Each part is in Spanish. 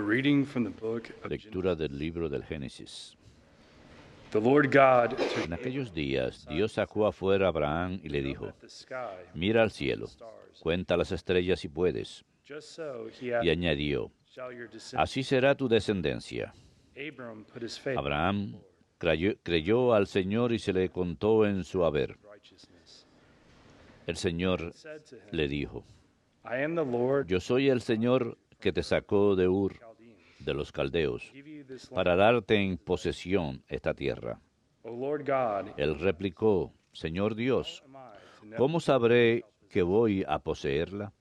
reading from the book of Lectura del libro del Génesis. The Lord God En took aquellos días, Dios sacó afuera a Abraham y le dijo, at the sky, mira al cielo, cuenta las estrellas si puedes. just so he Y hath añadió, shall your descendants. así será tu descendencia. Abram put his faith Abraham creyó al Señor y se le contó en su haber. in righteousness. El Señor Said to him, le dijo, I am the Lord yo soy el Señor que te sacó de Ur, Chaldeans, de los caldeos, give you this land. para darte en posesión esta tierra. O Lord God, Él replicó, Señor Dios, am I to know? ¿cómo sabré que voy a poseerla?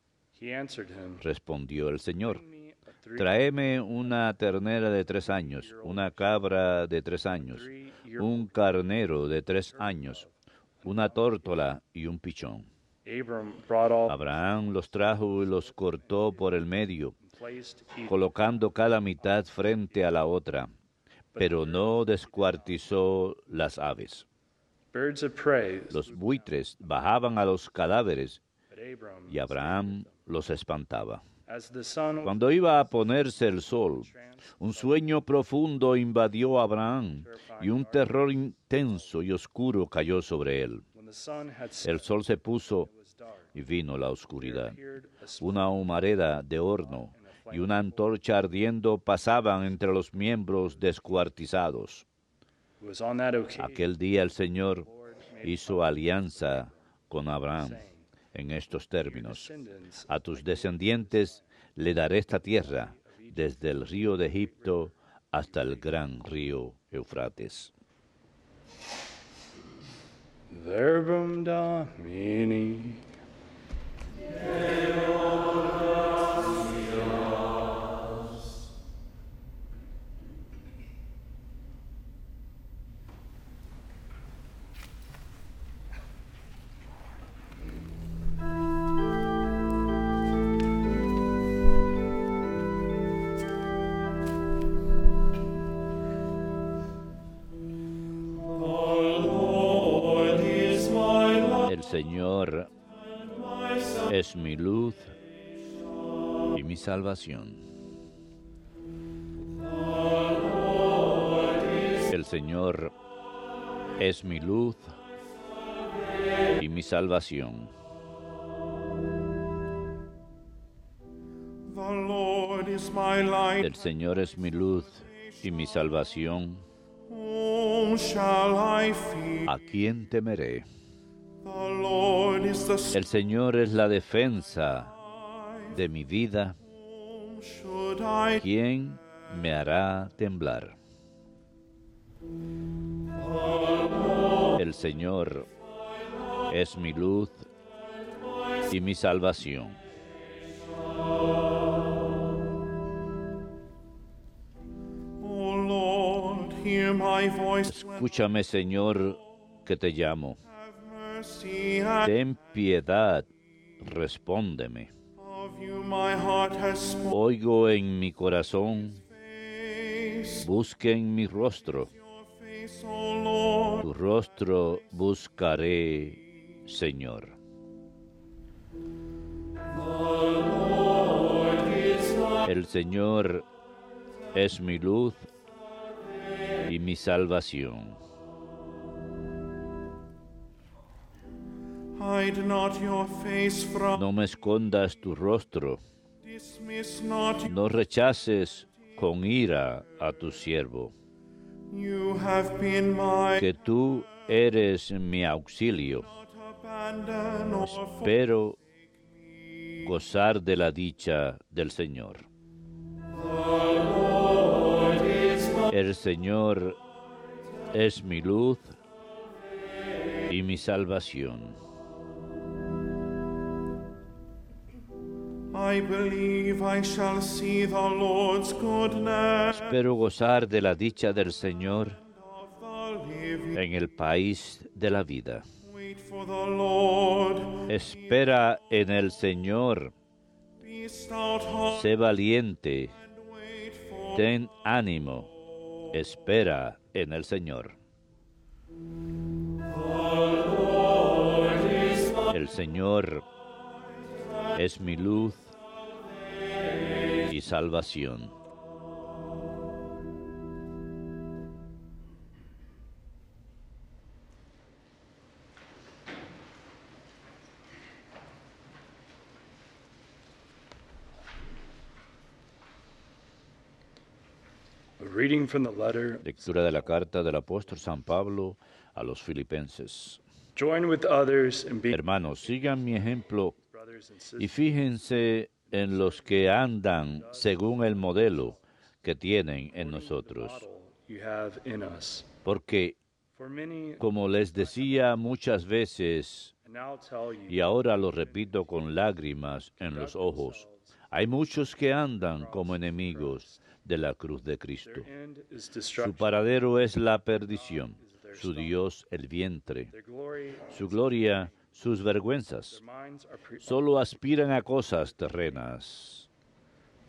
He answered him, Respondió el Señor, bring me a three tráeme una ternera de 3 años, una cabra de 3 años, un carnero de 3 años, una tórtola y un pichón. Abram brought all Abraham los trajo y los cortó por el medio, and placed each colocando cada mitad frente a la otra, pero no descuartizó las aves. birds of prey. Los buitres bajaban a los cadáveres But Abram, y Abraham los espantaba. as the sun was Cuando iba a ponerse el sol, un sueño profundo invadió a Abraham y un terror intenso y oscuro cayó sobre él. when the sun had set, El sol se puso it was dark. y vino la oscuridad. Appeared a smoke Una humareda de horno y una antorcha ardiendo pasaban entre los miembros descuartizados. It was on that occasion Aquel día el Señor hizo alianza con Abraham en estos términos. descendants A tus descendientes le daré esta tierra, desde el río de Egipto hasta el gran río Eufrates. Verbum Domini. El Señor es mi luz y mi salvación. El Señor es mi luz y mi salvación. The Lord is my light, El Señor es mi luz y mi salvación. whom shall I fear? ¿A quién temeré? The Lord is the El Señor es la defensa de mi vida. whom should I ¿Quién me hará temblar? El Señor es mi luz y mi salvación. O Lord, hear my voice when Escúchame, Señor, que te llamo. have mercy and Ten piedad, respóndeme. of you my heart has spoken. Oigo en mi corazón, Face busque en mi rostro. your face, O Lord. Tu rostro buscaré, Señor. El Señor es mi luz y mi salvación. Hide not your face from, No me escondas tu rostro, dismiss not. no rechaces con ira a tu siervo, You have been my que tú eres mi auxilio. abandon or Espero gozar de la dicha del Señor. El Señor es mi luz y mi salvación. I believe I shall see the Lord's goodness Espero gozar de la dicha del Señor of the living. en el país de la vida. Wait for the Lord. Espera en el Señor, Be stout heart sé valiente, and wait for ten ánimo, espera en el Señor. El Señor es mi luz y salvación. reading from the letter. Lectura de la carta del apóstol San Pablo a los Filipenses. Join with others and be Hermanos, sigan mi ejemplo brothers and y sisters. fíjense en los que andan según el modelo que tienen en nosotros. Model you have in us. Porque, For many, como les decía muchas veces, and now tell you, y ahora lo repito con lágrimas en los ojos, hay muchos que andan como enemigos de la cruz de Cristo. their end is Su destruction. paradero es la perdición, su Dios el vientre, Their glory, su gloria, sus vergüenzas. their minds are Solo aspiran a cosas terrenas.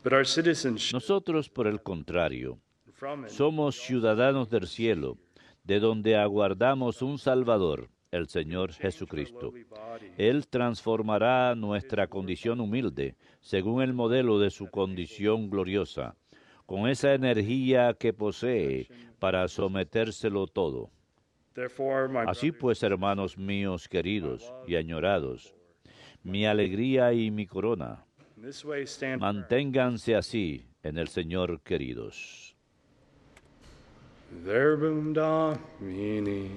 But our citizenship Nosotros, por el contrario, from it somos ciudadanos del cielo, de donde aguardamos un Salvador, el Señor Jesucristo. lowly body Él transformará nuestra condición humilde según el modelo de su condición gloriosa, con esa energía que posee para sometérselo todo. Therefore, my Así brothers, pues, hermanos míos queridos y añorados, mi alegría y mi corona, in this way stand firm. manténganse así en el Señor queridos. Verbum Domini.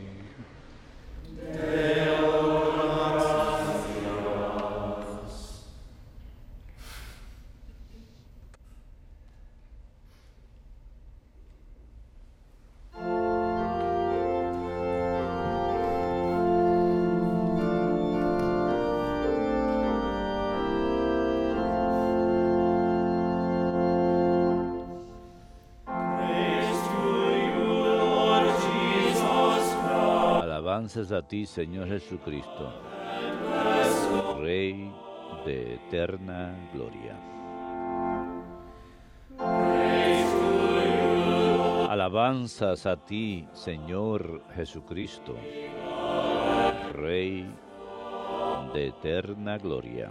Alabanzas a ti, Señor Jesucristo, Rey de eterna gloria. Alabanzas a ti, Señor Jesucristo, Rey de eterna gloria.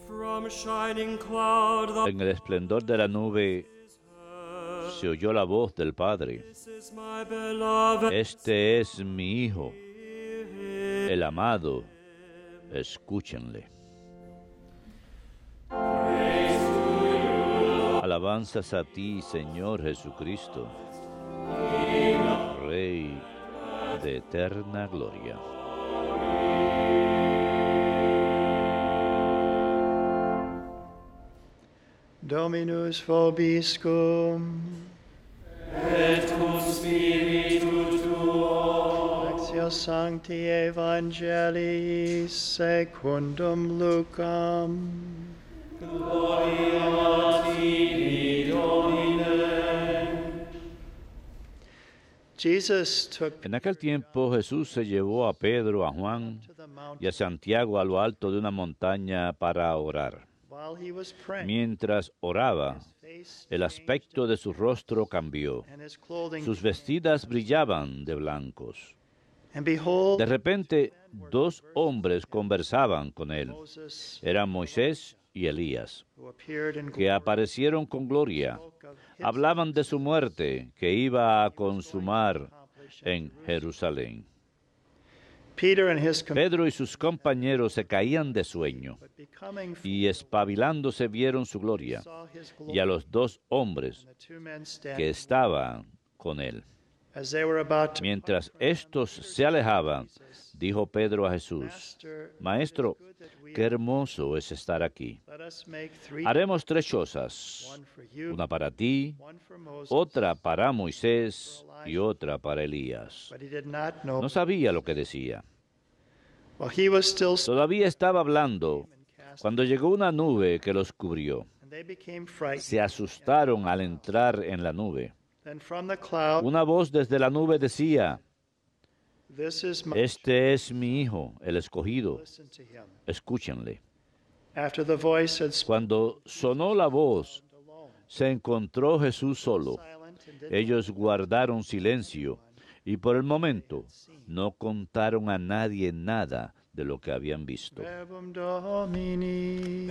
From shining cloud, the En el esplendor de la nube se oyó la voz del Padre. This is my beloved. Este es mi Hijo, el amado, escúchenle. Alabanzas a ti, Señor Jesucristo, Rey de eterna gloria. Dominus vobiscum. Et cum spiritu tuo. Lectio Sancti Evangelii secundum Lucam. Jesus took En aquel tiempo Jesús se llevó a Pedro, a Juan to the mountain y a Santiago a lo alto de una montaña para orar. while he was praying. Mientras oraba, Face el aspecto de su rostro cambió. and his clothing. Sus vestidas brillaban de blancos. And behold, De repente, dos hombres conversaban con él. Moses, Eran Moisés y Elías, who appeared in que glory, aparecieron con gloria. spoke of his Hablaban de su muerte que iba a consumar en Jerusalén. Peter and his companions, Pedro y sus compañeros se caían de sueño but becoming y espabilándose vieron su gloria saw his y a glory, los dos hombres and the two men standing. que estaban con él. As they were about to Mientras estos se alejaban, dijo Pedro a Jesús, Maestro, qué hermoso es estar aquí. let us make three, Haremos tres chozas, one for you, una para ti, one for Moses. otra para Moisés y otra para Elías. But he did not know. No sabía lo que decía. While he was still speaking, Todavía estaba hablando cast, cuando llegó una nube que los cubrió. and they became frightened. Se asustaron al entrar en la nube. Then from the cloud, Una voz desde la nube decía, this is my, Este es mi Hijo, el escogido. listen to him. Escúchenle. After the voice had spoken Cuando sonó la voz, alone, se encontró Jesús solo. silent and did Ellos guardaron silencio y por el momento no contaron a nadie nada de lo que habían visto. Verbum Domini.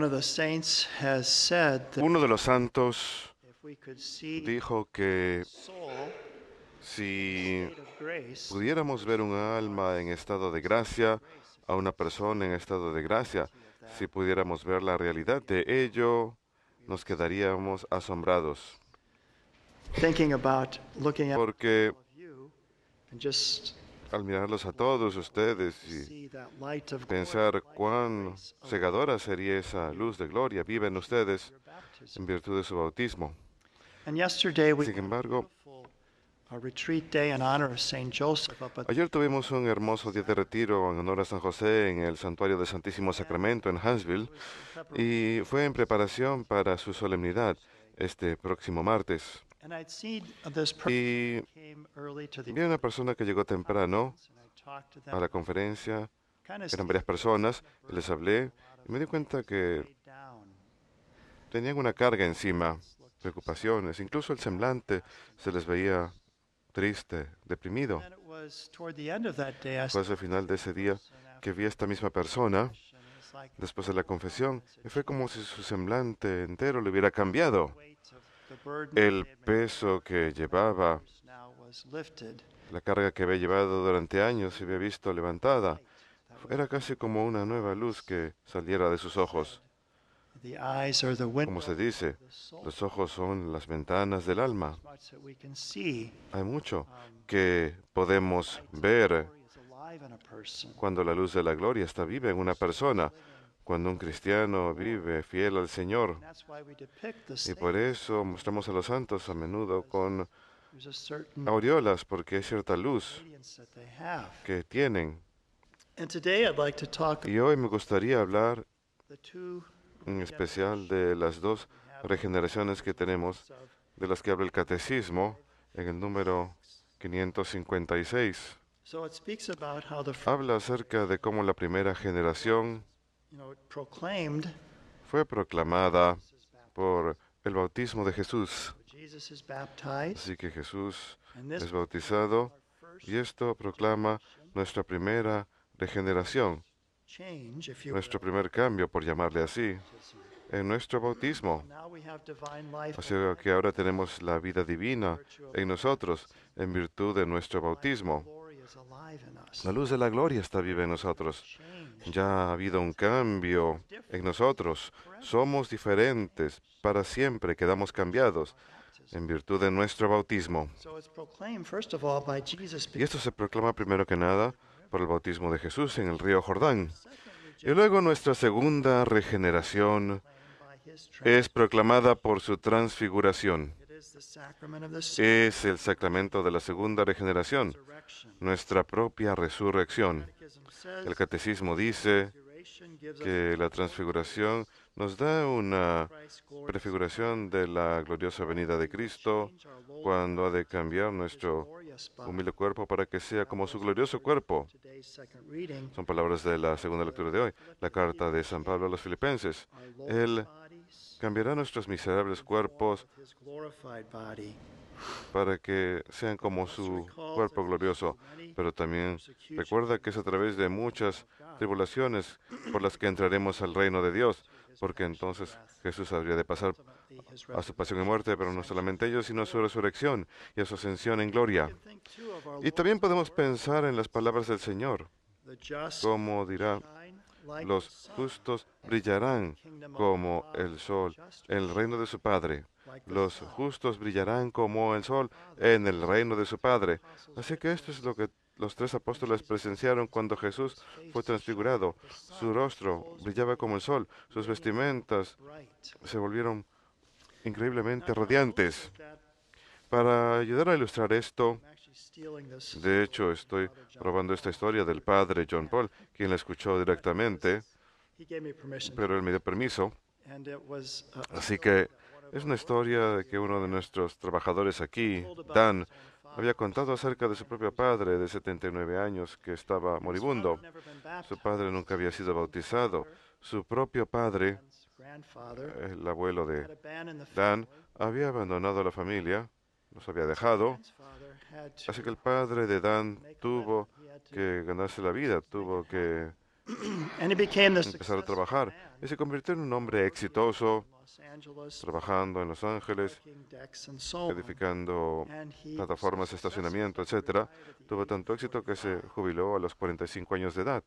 of the saints has said that Uno de los santos if we could see dijo que soul si state of grace, pudiéramos ver un alma en estado de gracia, a una persona en estado de gracia, si pudiéramos ver la realidad de ello, nos quedaríamos asombrados. thinking about looking at Porque all of you and just al mirarlos a todos ustedes y see that light of glory, pensar light of cuán grace of cegadora sería esa luz de gloria viva en ustedes your baptism. en virtud de su bautismo. And yesterday we Sin had a embargo, beautiful, retreat day in honor of Saint Joseph up at ayer tuvimos un hermoso día de retiro en honor a San José en el Santuario del Santísimo Sacramento en Huntsville y fue en preparación para su solemnidad este próximo martes. and I'd seen this person Y came early to the vi a una persona que llegó temprano and I talked to a them. la conferencia, Kind of eran varias personas, y les hablé y me di cuenta que stayed down. tenían una carga encima, preocupaciones, incluso el semblante se les veía triste, deprimido. Then it was toward the end of that day I Fue hacia el final de ese día que vi a esta misma persona it's like después de la confesión y fue como si su semblante entero le hubiera cambiado. weight of the burden El they had been peso que llevaba, now was lifted. la carga que había llevado durante años se había visto levantada. Era casi como una nueva luz que saliera de sus ojos. The eyes are the window Como se dice, of the soul. los ojos son las ventanas del alma. Much that we can see. Hay mucho que podemos ver Glory is alive in a person. cuando la luz de la gloria está viva en una persona, cuando un cristiano vive fiel al Señor. And that's why we depict the Y saints. por eso mostramos a los santos a menudo con There's a certain aureolas, porque hay cierta luz radiance that they have. que tienen. And today I'd like to talk Y hoy me gustaría hablar the two en especial de las dos regeneraciones que tenemos, of de las que habla el Catecismo en el número 556. so it speaks about how the Habla acerca de cómo la primera generación proclaimed fue proclamada por el bautismo de Jesús. Jesus is baptized Así que Jesús and this es bautizado y esto proclama nuestra primera regeneración, change, if you nuestro will. primer cambio, por llamarle así, en nuestro bautismo. Now we have divine life. Así que ahora tenemos la vida divina en nosotros en virtud de nuestro bautismo. Glory is alive in us. La luz de la gloria está viva en nosotros. Change. Ya ha habido un cambio en nosotros. Somos diferentes. Para siempre quedamos cambiados en virtud de nuestro bautismo. So it's proclaimed first of all by Jesus. Y esto se proclama primero que nada por el bautismo de Jesús en el río Jordán. Y luego nuestra segunda regeneración By his es proclamada por su transfiguración. it is the sacrament of the Es el sacramento de la segunda regeneración, resurrection. nuestra propia resurrección. Catechism says El catecismo dice resurrection gives us que la transfiguración nos da una Christ's glory. prefiguración de la gloriosa venida de Cristo, Change our lowly cuando ha de cambiar nuestro glorious body. humilde cuerpo para que sea como su glorioso cuerpo. Today's second reading, Son palabras de la segunda lectura de hoy, la carta de San Pablo a los Filipenses. our lowly Él bodies cambiará nuestros miserables cuerpos with his glorified body. para que sean como su cuerpo glorioso. Pero también recuerda que es a través de muchas tribulaciones por las que entraremos al reino de Dios, porque entonces Jesús habría de pasar Ultimately, his a su pasión y muerte, pero no solamente ello, sino a su resurrección y a su ascensión en gloria. think too of our Y también podemos pensar en las palabras del Señor, the just como dirá, shine like los the sun, justos brillarán como el sol en el reino de su Padre. like the Los sun. justos brillarán como el sol en el reino de su Padre. Así que esto es lo que los tres apóstoles presenciaron cuando Jesús fue transfigurado. Su rostro brillaba como el sol, sus vestimentas Bright. se volvieron increíblemente radiantes. That Para ayudar a ilustrar esto, I'm actually stealing this. de hecho estoy probando esta historia del padre John Paul, quien la escuchó directamente, He gave me permission, pero él me dio permiso. and it was Así que es una historia de que uno de nuestros trabajadores aquí, Dan, había contado acerca de su propio padre de 79 años que estaba moribundo. never been baptized. Su padre nunca había sido bautizado. Su propio padre, His grandfather el abuelo had de a band in the Dan, family. había abandonado la familia, los había dejado. Grandfather had to Así que el padre de Dan make a tuvo living. He had to que ganarse la vida, tuvo que And he became the empezar a successful trabajar man y se convirtió en un hombre exitoso, in Los Angeles, trabajando en Los Ángeles, parking decks and so on. edificando And he was so plataformas de successful estacionamiento, that he etcétera. retired at the Tuvo age tanto of éxito que se 45. jubiló a los 45 años de edad.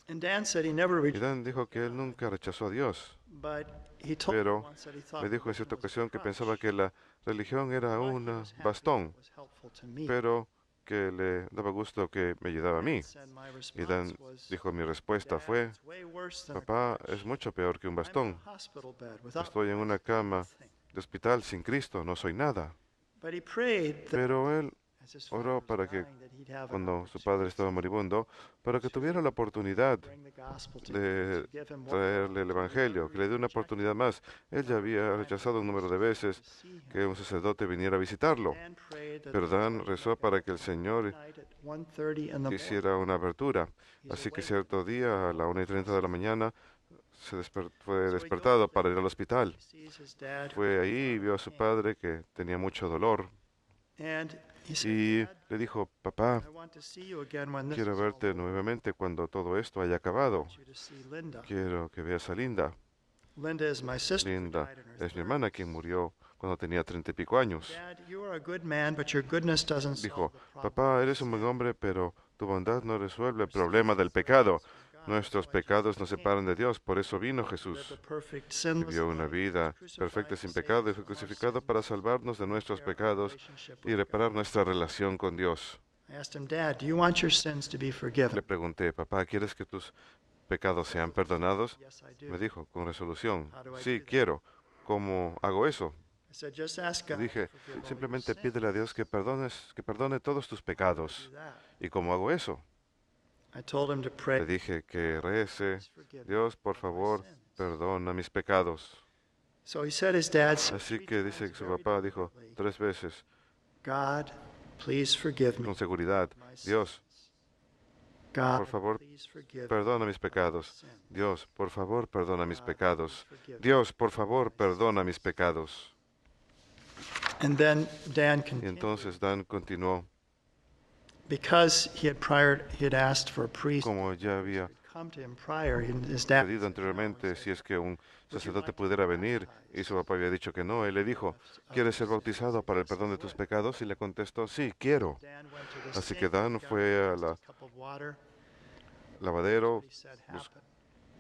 And Dan said he never Y Dan rejected dijo que él God, nunca rechazó a Dios, but he told me pero once that he thought me dijo en religion cierta was a ocasión que pensaba crutch. que la religión era But he un was happy bastón, that it was helpful to me. pero que le daba gusto que me ayudaba a mí. Dan said my Y Dan response was, dijo, mi respuesta "Dad, fue, it's way worse than a papá, crutch. es mucho peor que un I'm in bastón. a hospital bed without Estoy en una Christ, cama nothing." de hospital sin Cristo, no soy nada. But he prayed that Pero él as his oró father para was que dying, that he'd have an cuando su padre estaba opportunity moribundo, para que tuviera la oportunidad to bring the gospel to him, de to give him one more traerle el Evangelio, que le dé una oportunidad más. Él ya había rechazado un número de veces que un sacerdote viniera a visitarlo. Dan prayed that Pero the Dan Lord rezó would para make que el it Señor one night at 1:30 in the morning. hiciera una abertura. He's Así que awake. cierto día, a la 1:30 de la mañana, fue So he despertado goes para there, ir al hospital. he sees his dad, Fue ahí y vio a su padre que tenía mucho dolor and he said, y "Dad, le dijo, papá, I want to see you again when this quiero is all verte over. nuevamente cuando todo esto haya I acabado. want you to see Linda. Quiero que veas a Linda. Linda is my sister who Linda died in her es mi hermana 30s. quien murió cuando tenía 30 y pico años. Dad, you are a good man, but your goodness doesn't solve Dijo, the problem papá, of eres un buen sin. hombre, pero tu bondad no resuelve el Our sins problema del separate pecado. us from God. Nuestros That's why pecados Jesus nos came. separan de Dios, por eso vino He lived Jesús. a perfect, sinless Vivió una life, vida was crucified perfecta to sin save pecado y us fue from our crucificado sins, para salvarnos de nuestros repair our pecados relationship y with reparar God. nuestra relación con Dios. I asked him, Dad, do you want your sins to be Le forgiven? pregunté, papá, ¿quieres que tus pecados sean perdonados? Yes, I do. Me dijo, con resolución, How do I sí, do that? quiero. ¿Cómo hago eso? I said, just ask Le God to dije, forgive all your simplemente sins. pídele a Dios que perdone todos tus How do I pecados. do that? ¿Y cómo hago eso? I told him to Le pray, dije que rece, "Please forgive me Dios, por of my favor, sins." perdona mis pecados. So he said his dad said Así 3 que dice times que su very papá dijo deliberately, 3 veces, God, please forgive me con seguridad, of my Dios, sins. God, por favor, please forgive me perdona mis of my pecados. sins. Dios, por favor, perdona mis God, pecados. please forgive me Dios, por of favor, my perdona sins. mis pecados. And then Dan Y continued, entonces Dan continuó, because he had asked for a priest como ya who había could come to him prior, and his dad pedido said no. He anteriormente said, si es que un "Would you sacerdote like to pudiera be venir, y su baptized papá había dicho que no. Él le dijo, of ¿quieres ser your sins?" bautizado para el Yes, I perdón de tus would. pecados? Y le contestó, sí, quiero. Dan went to the Así que sink, Dan got fue a a la plastic cup of water. lavadero He said, bus- "Happen."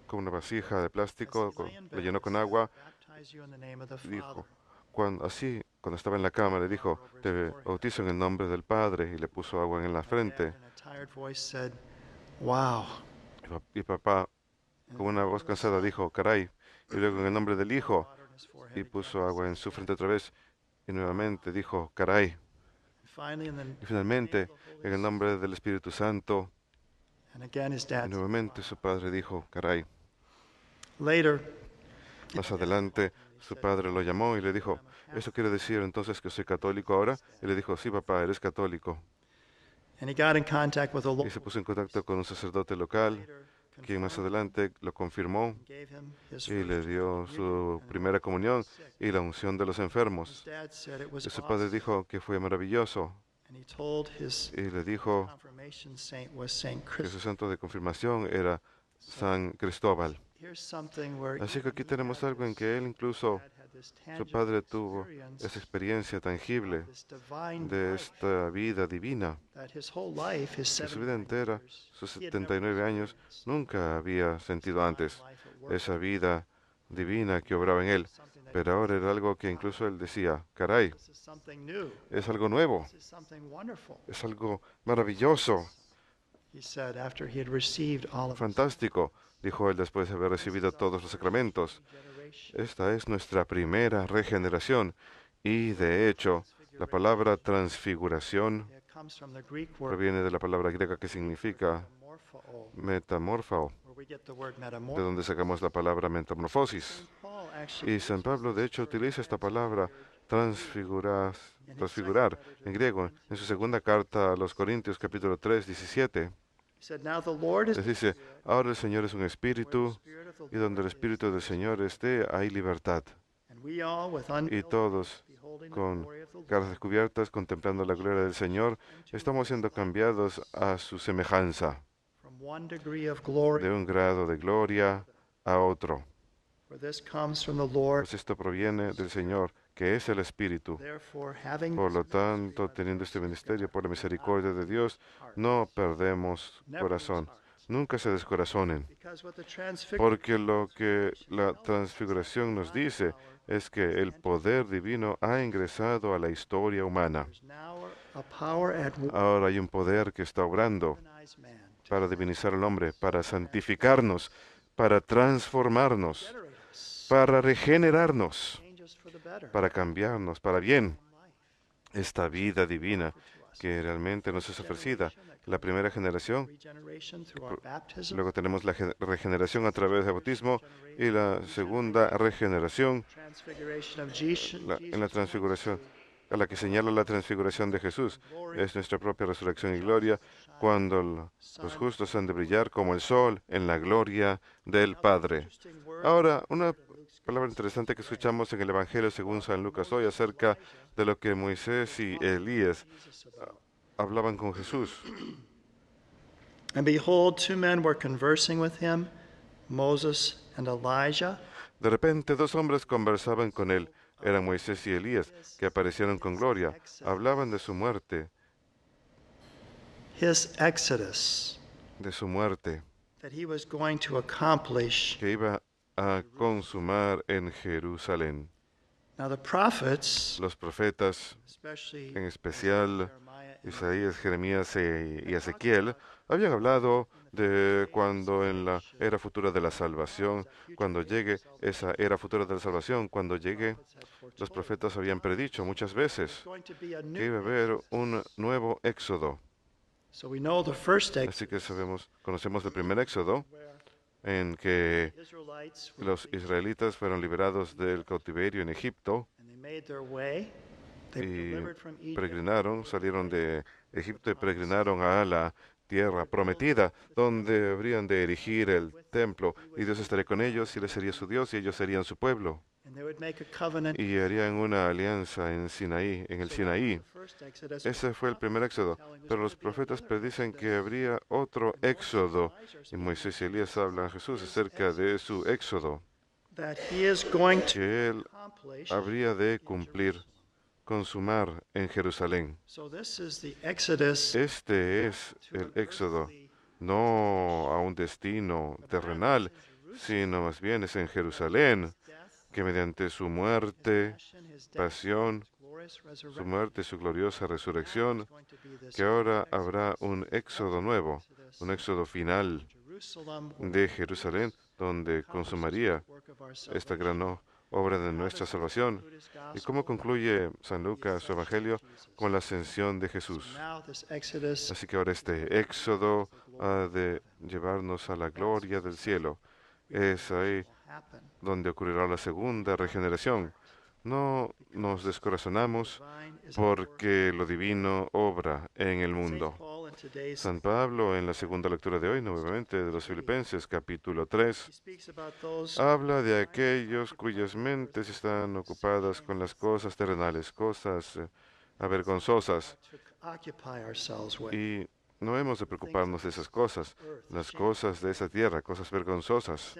con una vasija de As plástico, he lay in lo bed, llenó he con said, agua, "I baptize you in the name of the dijo, Father." cuando estaba en la cama, le dijo, te bautizo en el nombre del Padre, y le puso agua en la My dad, frente. in a tired voice, said, "Wow." Y papá, And con una then voz the cansada, Son dijo, caray, y luego en el nombre del poured Hijo, water in his forehead y again puso and agua said, en su "Again." frente otra vez, y nuevamente dijo, caray. Finally, in the Y name of finalmente, the Holy en el nombre del Espíritu Santo, And again, his y dad said, nuevamente su padre dijo, caray. Later, Más adelante, su padre lo llamó y le dijo, ¿eso quiere decir entonces que soy católico ahora? Y le dijo, sí, papá, eres católico. and he got in contact with a Y local se puso en contacto con un sacerdote local, later quien más confirmed adelante lo confirmó and gave him his y le first dio communion su and primera comunión sick. y la unción de los His enfermos. dad said it was Y su padre awesome. dijo que fue maravilloso And he told his y le dijo confirmation saint was Saint que su Christopher. santo de confirmación era San Cristóbal. Here's something where Así que even aquí he tenemos had algo en this- que él incluso, dad had this su tangible padre tuvo experience esa experiencia tangible of this divine de life esta vida divina, that his whole life, his que su vida 79 entera, years, sus he had never 79 años, experienced. nunca había sentido antes Divine life at work. esa vida divina que obraba en él. Something that Pero ahora era algo que incluso él decía, caray, this is something new. es algo nuevo, This is something wonderful. es algo maravilloso, He said after he had received all of fantástico, dijo él después de haber recibido todos los sacramentos. generation. Esta es nuestra primera regeneración y, de hecho, la palabra transfiguración It comes from the Greek word proviene de la palabra griega que significa metamorpho, metamorfao, where we get the word de metamorpho. donde sacamos la palabra metamorfosis. Saint Paul actually Y San Pablo, de hecho, utiliza esta palabra transfigurar en griego en su segunda carta a los Corintios, capítulo 3, 17. he said, "Now the Lord is Les dice, ahora el Señor es un where the espíritu, Spirit of the y donde el Lord espíritu is, del Señor esté, hay libertad. and we all with Y unveiled todos, face, beholding the con glory of the caras Lord, descubiertas, contemplando la gloria del Señor, estamos siendo cambiados a su semejanza, from from one degree of glory, de un grado de gloria a otro. for this comes from the Lord. Pues esto proviene del Señor, que es el Espíritu. Therefore, having Por lo tanto, teniendo este ministerio por la misericordia de Dios, no perdemos corazón. Nunca se descorazonen, because what the transfiguration porque lo que la transfiguración nos dice es que el poder divino ha ingresado a la historia humana. is now a power at work Ahora hay un poder que está obrando to humanize man, to para divinizar al hombre, para santificarnos, para transformarnos, para regenerarnos, change us for the better. para cambiarnos, para bien. Esta vida divina que realmente nos es ofrecida. La primera generación, Regeneration through our baptism, luego tenemos la regeneración a través del bautismo y la segunda regeneración transfiguration of Jesus, en la transfiguración, a la que señala la transfiguración de Jesús. Es nuestra propia resurrección y gloria cuando los justos han de brillar como el sol en la gloria del Padre. Ahora, una palabra interesante que escuchamos en el Evangelio según San Lucas hoy acerca de lo que Moisés y Elías hablaban con Jesús. And behold, two men were conversing with him, Moses and Elijah. De repente, dos hombres conversaban con él. Eran Moisés y Elías, que aparecieron con gloria. Hablaban de su muerte, His exodus that he was going to accomplish. que iba a consumar en Jerusalén. Now the prophets, Los profetas, especially en especial Jeremiah and Isaías, Jeremías y Ezequiel, habían hablado de cuando en la era futura de la salvación, cuando llegue esa era futura de la salvación, cuando llegue, los profetas habían predicho muchas veces going to be a que iba a new. haber un nuevo éxodo. So we know the first Así que conocemos el primer éxodo en que Israelites los israelitas fueron liberados del cautiverio en Egipto and they made their way. They were y delivered from Egypt. peregrinaron, salieron de Egipto y peregrinaron a la tierra prometida, donde habrían de erigir el templo, y Dios estaría con ellos, y les sería su Dios, y ellos serían su pueblo, And they would make a covenant. y harían una alianza en Sinaí, en el Sinaí. The first Exodus Ese fue el primer éxodo, pero los profetas predicen que habría otro éxodo, y Moisés y Elías hablan a Jesús acerca de su éxodo, that he is going to que él accomplish. habría de cumplir, consumar en Jerusalén. So this is the Exodus Este es el éxodo, no a un destino terrenal, sino más bien es en Jerusalén, que mediante su muerte, pasión, su muerte y su gloriosa resurrección, que ahora habrá un éxodo nuevo, un éxodo final de Jerusalén, donde consumaría esta gran obra de nuestra salvación. ¿Y cómo concluye San Lucas su Evangelio? Con la ascensión de Jesús. Así que ahora este éxodo ha de llevarnos a la gloria del cielo. Es ahí donde ocurrirá la segunda regeneración. No nos descorazonamos porque lo divino obra en el mundo. San Pablo, en la segunda lectura de hoy, nuevamente de los Filipenses, capítulo 3, habla de aquellos cuyas mentes están ocupadas con las cosas terrenales, cosas avergonzosas, y no hemos de preocuparnos de esas cosas, las cosas de esa tierra, cosas vergonzosas,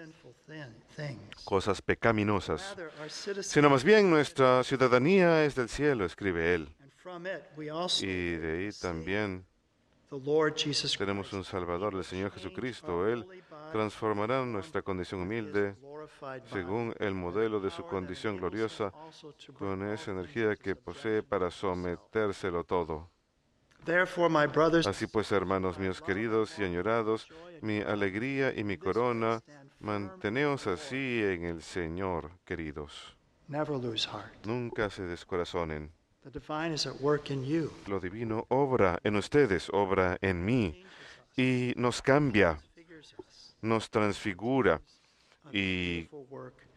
cosas pecaminosas, sino más bien nuestra ciudadanía es del cielo, escribe él. Y de ahí también tenemos un Salvador, el Señor Jesucristo. Él transformará nuestra condición humilde según el modelo de su condición gloriosa, con esa energía que posee para sometérselo todo. Así pues, hermanos míos queridos y añorados, mi alegría y mi corona, manteneos así en el Señor, queridos. Nunca se descorazonen. Lo divino obra en ustedes, obra en mí, y nos cambia, nos transfigura, y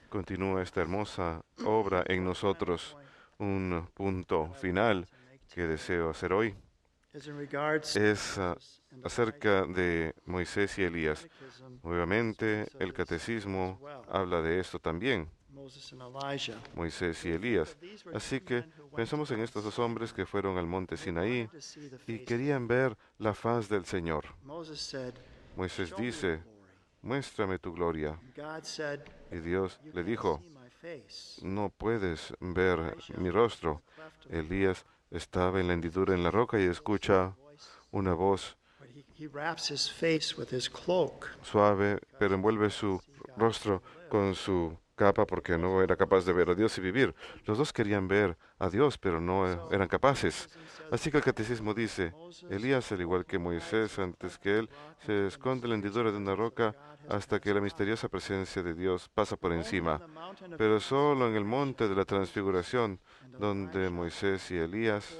continúa esta hermosa obra en nosotros. Un punto final que deseo hacer hoy es acerca de Moisés y Elías. Obviamente, el catecismo habla de esto también, Moisés y Elías. Así que pensamos en estos dos hombres que fueron al monte Sinaí y querían ver la faz del Señor. Moisés dice, muéstrame tu gloria. God said, Y Dios "You le can't dijo, see my face." no puedes ver mi rostro. Elías estaba en la hendidura en la roca y escucha una voz But he wraps his face with his cloak. suave, pero envuelve su rostro con su capa porque no era capaz de ver a Dios y vivir. Los dos querían ver a Dios, pero no eran capaces. Así que el catecismo dice, Elías, al igual que Moisés, antes que él, se esconde en la hendidura de una roca hasta que la misteriosa presencia de Dios pasa por encima. Pero solo en el monte de la transfiguración, donde Moisés y Elías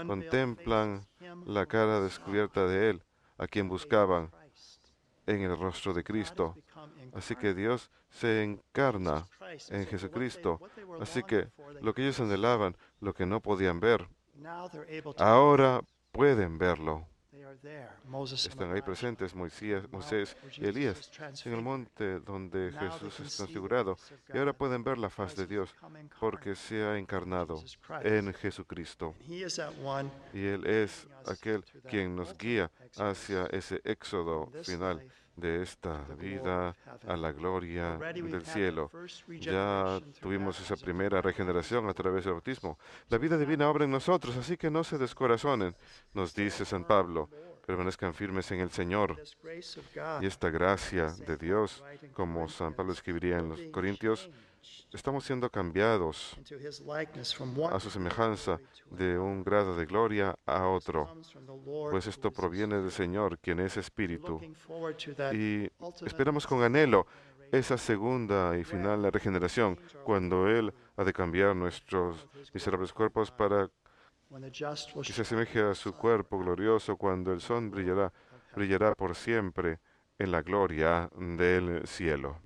contemplan la cara descubierta de él, a quien buscaban en el rostro de Cristo. Así que Dios se encarna en Jesucristo. Así que lo que ellos anhelaban, lo que no podían ver, ahora pueden verlo. Están ahí presentes Moisés y Elías en el monte donde Jesús es transfigurado. Y ahora pueden ver la faz de Dios porque se ha encarnado en Jesucristo. Y Él es aquel quien nos guía hacia ese éxodo final de esta vida a la gloria del cielo. Ya tuvimos esa primera regeneración a través del bautismo. La vida divina obra en nosotros, así que no se descorazonen, nos dice San Pablo. Permanezcan firmes en el Señor. Y esta gracia de Dios, como San Pablo escribiría en los Corintios, estamos siendo cambiados a su semejanza de un grado de gloria a otro, pues esto proviene del Señor, quien es Espíritu. Y esperamos con anhelo esa segunda y final regeneración, cuando Él ha de cambiar nuestros miserables cuerpos para que se asemeje a su cuerpo glorioso, cuando el sol brillará por siempre en la gloria del cielo.